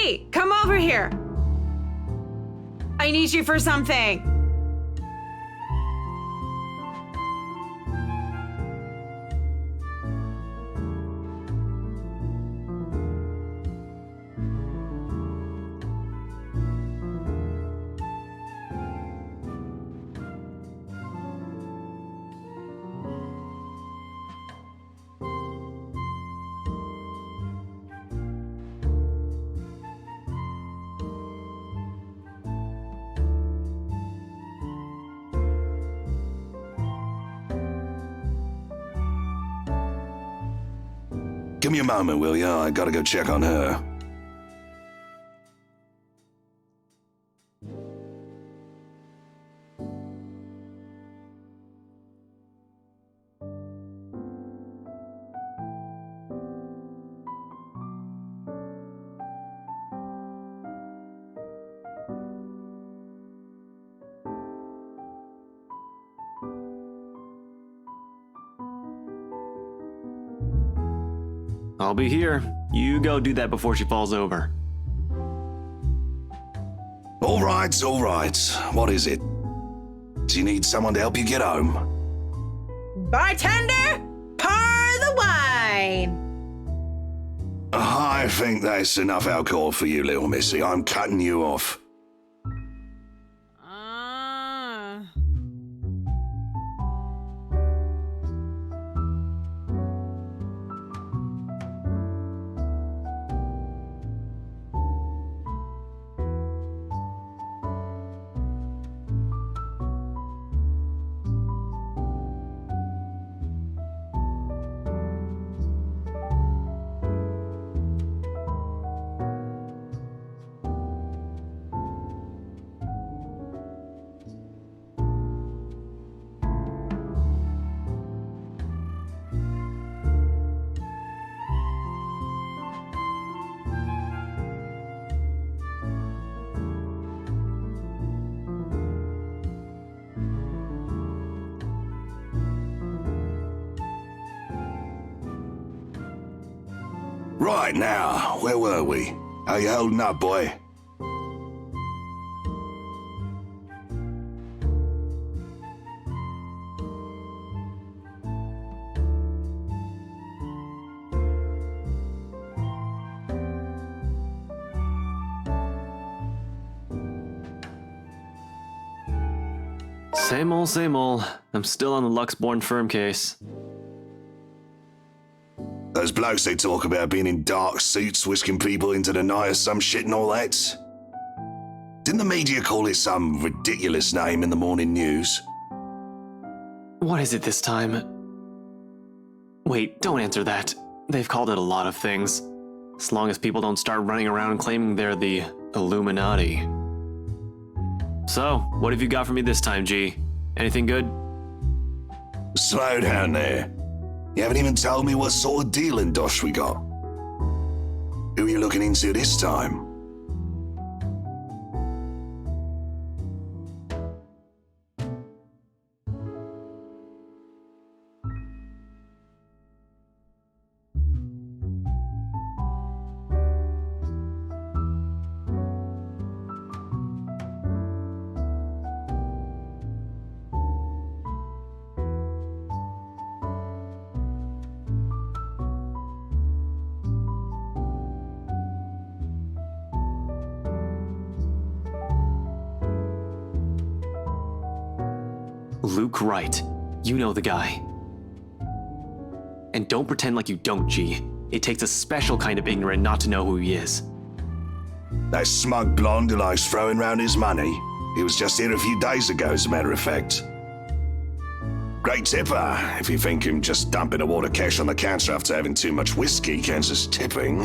G, come over here. I need you for something. Give me a moment, will ya? I gotta go check on her. I'll be here. You go do that before she falls over. All right. What is it? Do you need someone to help you get home? Bartender, pour the wine. I think that's enough alcohol for you, little missy. I'm cutting you off. Right now, where were we? How you holding up, boy? Same old, same old. I'm still on the Luxborn firm case. Those blokes they talk about being in dark suits, whisking people into the night or some shit and all that. Didn't the media call it some ridiculous name in the morning news? What is it this time? Wait, don't answer that. They've called it a lot of things. As long as people don't start running around claiming they're the Illuminati. So, what have you got for me this time, G? Anything good? Slow down there. You haven't even told me what sort of dealing dosh we got. Who are you looking into this time? Luke Wright. You know the guy. And don't pretend like you don't, G. It takes a special kind of ignorant not to know who he is. That smug blonde who likes throwing round his money. He was just here a few days ago, as a matter of fact. Great tipper, if you think him just dumping a wad of cash on the counter after having too much whiskey counts as tipping.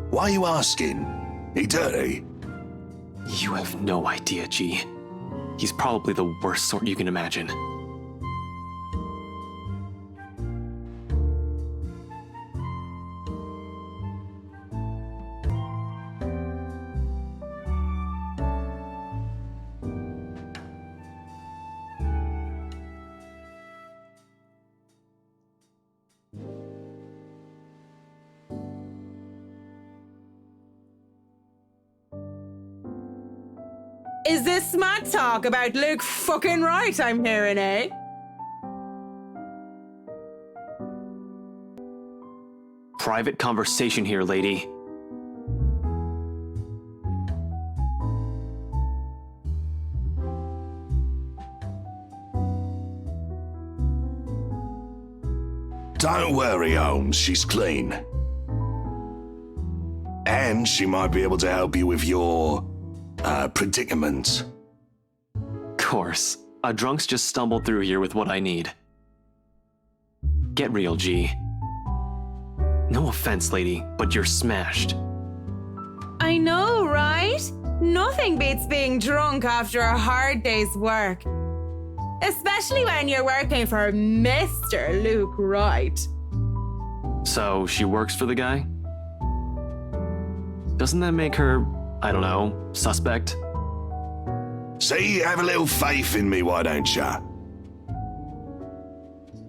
Why are you asking? He dirty? You have no idea, G. He's probably the worst sort you can imagine. Is this smack talk about Luke fucking Wright I'm hearing, eh? Private conversation here, lady. Don't worry, Holmes, she's clean. And she might be able to help you with your, predicament. Course. A drunk's just stumbled through here with what I need. Get real, G. No offense, lady, but you're smashed. I know, right? Nothing beats being drunk after a hard day's work. Especially when you're working for Mr. Luke Wright. So, she works for the guy? Doesn't that make her, I don't know, suspect? See, have a little faith in me, why don't ya?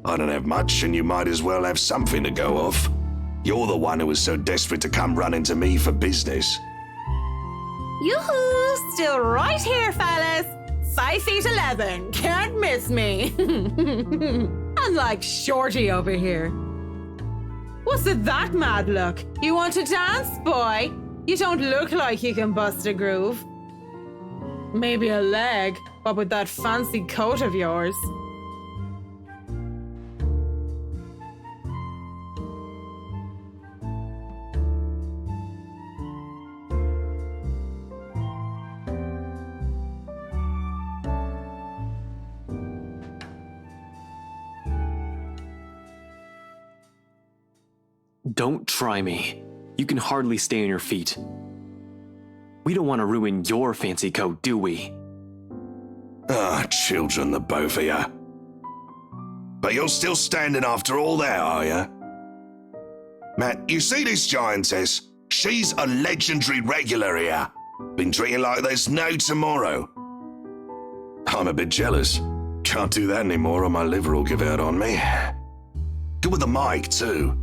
I don't have much, and you might as well have something to go off. You're the one who was so desperate to come running to me for business. Yoo-hoo! Still right here, fellas. 5'11", can't miss me. Unlike Shorty over here. What's with that mad look? You want to dance, boy? You don't look like you can bust a groove. Maybe a leg, what with that fancy coat of yours? Don't try me. You can hardly stay on your feet. We don't want to ruin your fancy coat, do we? Ah, children, the both of ya. But you're still standing after all that, are ya? Matt, you see this giantess? She's a legendary regular here. Been treated like there's no tomorrow. I'm a bit jealous. Can't do that anymore or my liver will give out on me. Good with the mic, too.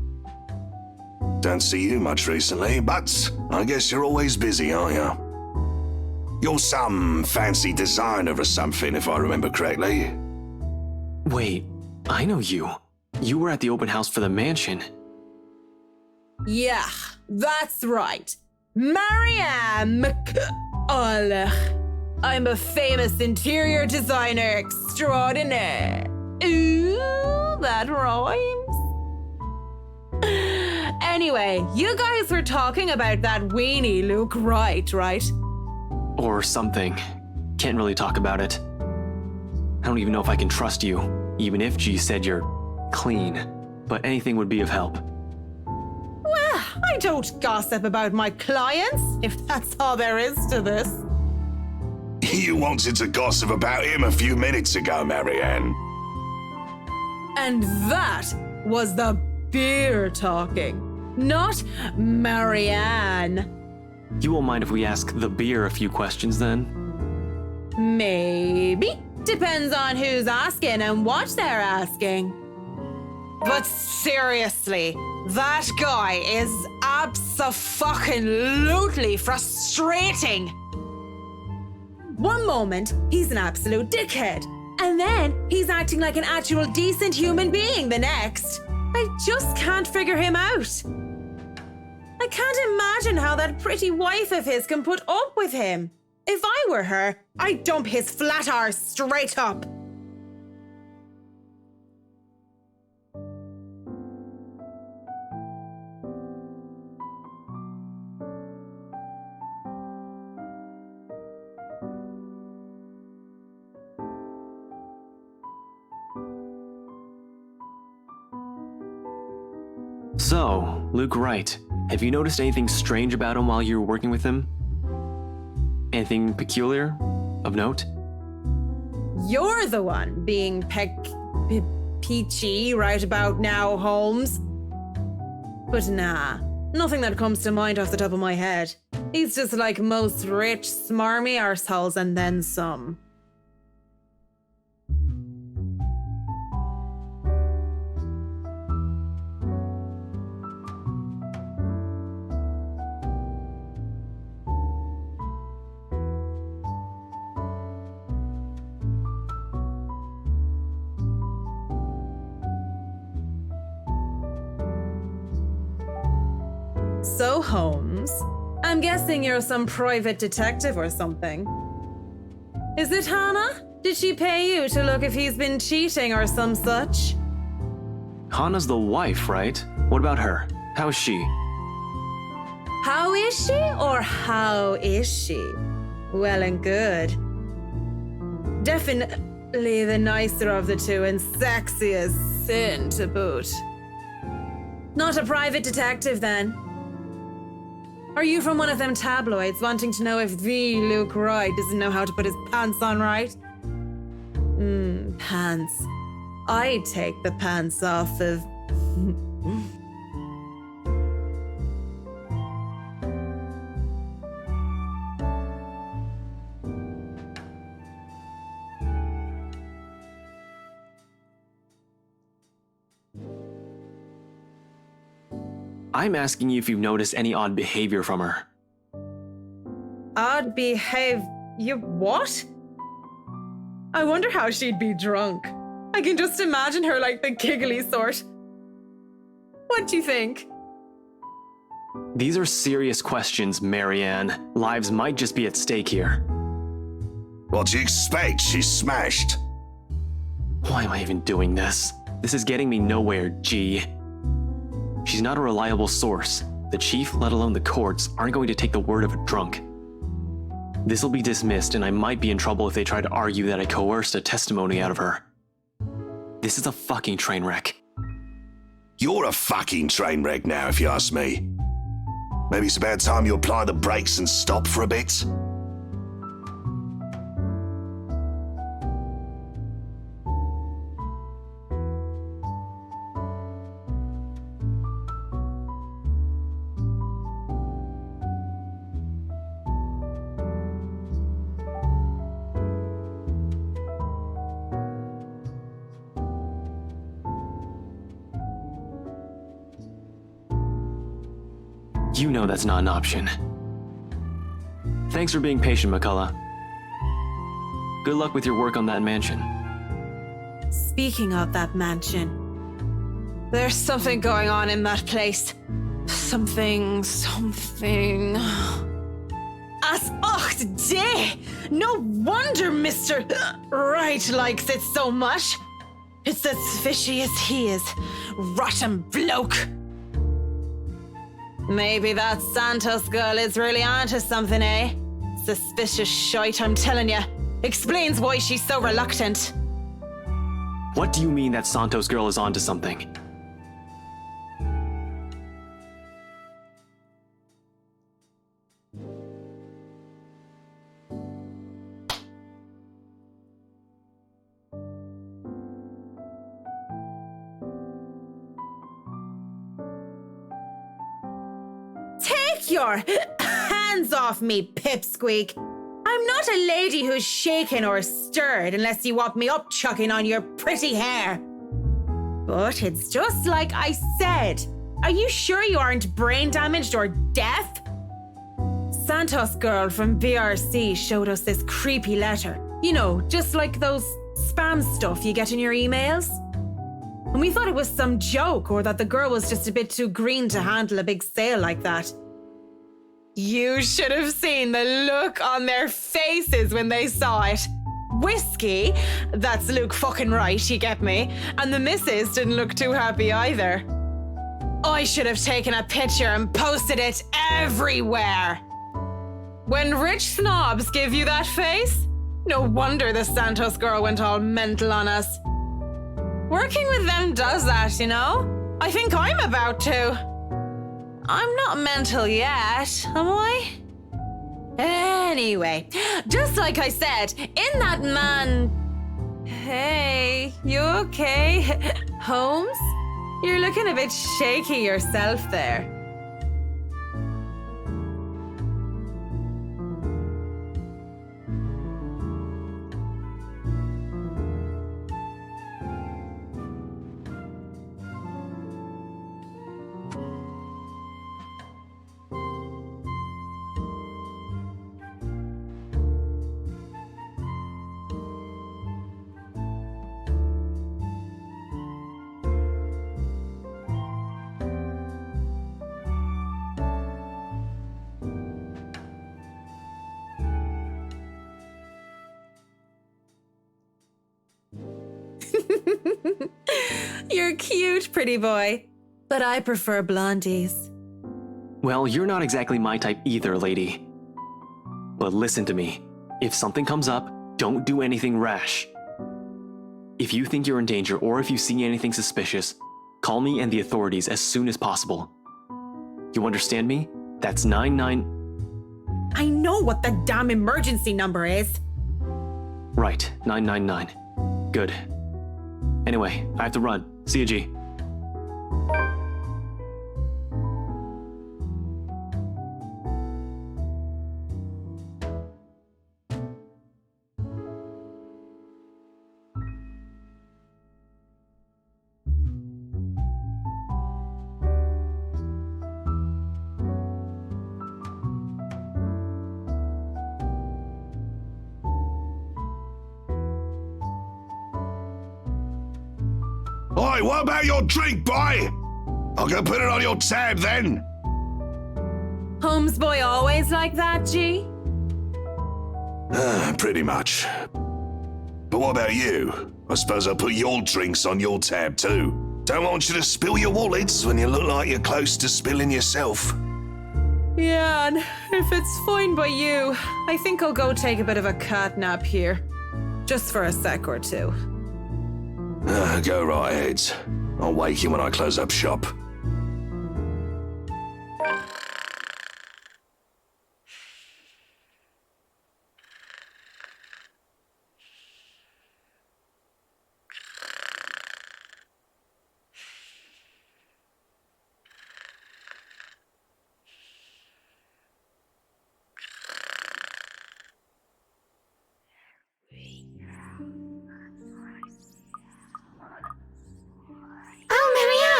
Don't see you much recently, but I guess you're always busy, aren't you? You're some fancy designer or something, if I remember correctly. Wait, I know you. You were at the open house for the mansion. Yeah, that's right. Marianne I'm a famous interior designer extraordinaire. Ooh, that rhymes. Anyway, you guys were talking about that weenie Luke Wright, right? Or something. Can't really talk about it. I don't even know if I can trust you, even if G said you're clean. But anything would be of help. Well, I don't gossip about my clients, if that's all there is to this. You wanted to gossip about him a few minutes ago, Marianne. And that was the beer talking, not Marianne. You won't mind if we ask the beer a few questions then? Maybe. Depends on who's asking and what they're asking. But seriously, that guy is abso-fucking-lutely frustrating. One moment, he's an absolute dickhead. And then he's acting like an actual decent human being the next. I just can't figure him out. I can't imagine how that pretty wife of his can put up with him. If I were her, I'd dump his flat arse straight up. So, Luke Wright, have you noticed anything strange about him while you were working with him? Anything peculiar? Of note? You're the one being peachy right about now, Holmes. But nah, nothing that comes to mind off the top of my head. He's just like most rich, smarmy arseholes and then some. So, Holmes, I'm guessing you're some private detective or something. Is it Hannah? Did she pay you to look if he's been cheating or some such? Hannah's the wife, right? What about her? How's she? How is she or how is she? Well and good. Definitely the nicer of the two and sexy as sin to boot. Not a private detective then? Are you from one of them tabloids wanting to know if the Luke Wright doesn't know how to put his pants on right? Pants. I'd take the pants off of... I'm asking you if you've noticed any odd behavior from her. Odd behave... You what? I wonder how she'd be drunk. I can just imagine her like the giggly sort. What do you think? These are serious questions, Marianne. Lives might just be at stake here. What do you expect? She's smashed. Why am I even doing this? This is getting me nowhere, G. She's not a reliable source. The chief, let alone the courts, aren't going to take the word of a drunk. This will be dismissed, and I might be in trouble if they try to argue that I coerced a testimony out of her. This is a fucking train wreck. You're a fucking train wreck now, if you ask me. Maybe it's about time you apply the brakes and stop for a bit. You know that's not an option. Thanks for being patient, McCullough. Good luck with your work on that mansion. Speaking of that mansion, there's something going on in that place. Something. As och day! No wonder Mr. Wright likes it so much. It's as fishy as he is. Rotten bloke. Maybe that Santos girl is really onto something, eh? Suspicious shite, I'm telling you. Explains why she's so reluctant. What do you mean that Santos girl is onto something? Take your hands off me, pipsqueak. I'm not a lady who's shaken or stirred unless you want me up-chucking on your pretty hair. But it's just like I said. Are you sure you aren't brain damaged or deaf? Santos girl from BRC showed us this creepy letter. You know, just like those spam stuff you get in your emails. And we thought it was some joke or that the girl was just a bit too green to handle a big sale like that. You should have seen the look on their faces when they saw it. Whiskey, that's Luke fucking Wright, you get me? And the missus didn't look too happy either. I should have taken a picture and posted it everywhere. When rich snobs give you that face, no wonder the Santos girl went all mental on us. Working with them does that, you know? I think I'm about to. I'm not mental yet, am I? Anyway, just like I said, in that man... Hey, you okay? Holmes? You're looking a bit shaky yourself there. You're cute, pretty boy. But I prefer blondies. Well, you're not exactly my type either, lady. But listen to me. If something comes up, don't do anything rash. If you think you're in danger or if you see anything suspicious, call me and the authorities as soon as possible. You understand me? That's 99... I know what the damn emergency number is. Right, 999. Good. Anyway, I have to run. See you, G. Oi, what about your drink, boy? I'll go put it on your tab then. Holmes boy always like that, G? Pretty much. But what about you? I suppose I'll put your drinks on your tab too. Don't want you to spill your wallets when you look like you're close to spilling yourself. Yeah, and if it's fine by you, I think I'll go take a bit of a cat nap here. Just for a sec or two. Go right ahead. I'll wake you when I close up shop.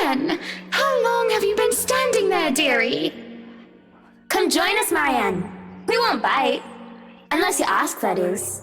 Marianne, how long have you been standing there, dearie? Come join us, Marianne. We won't bite. Unless you ask, that is.